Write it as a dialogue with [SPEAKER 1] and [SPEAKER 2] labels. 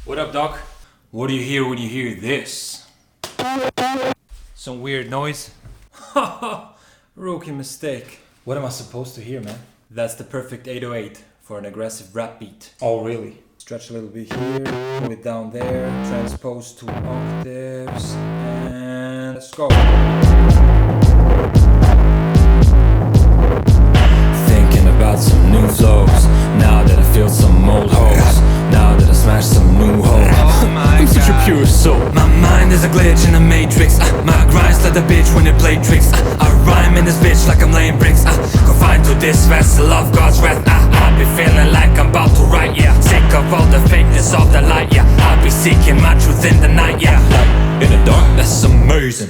[SPEAKER 1] What up, Doc? What do you hear when you hear this? Some weird noise? Haha, rookie mistake. What am I supposed to hear, man? That's the perfect 808 for an aggressive rap beat. Oh, really? Stretch a little bit here, pull it down there, transpose 2 octaves, and let's go. Thinking about some new flows, now that I feel some old hoes, now that I smashed some new hoes. I'm such a pure soul. My mind is a glitch in the matrix. My grind's like the bitch when it play tricks. I rhyme in this bitch like I'm laying bricks. Confined to this vessel of God's wrath. I be feeling like I'm about to write, yeah. Sick of all the fakeness of the light, yeah. I be seeking my truth in the night, yeah. Light in the dark, that's amazing.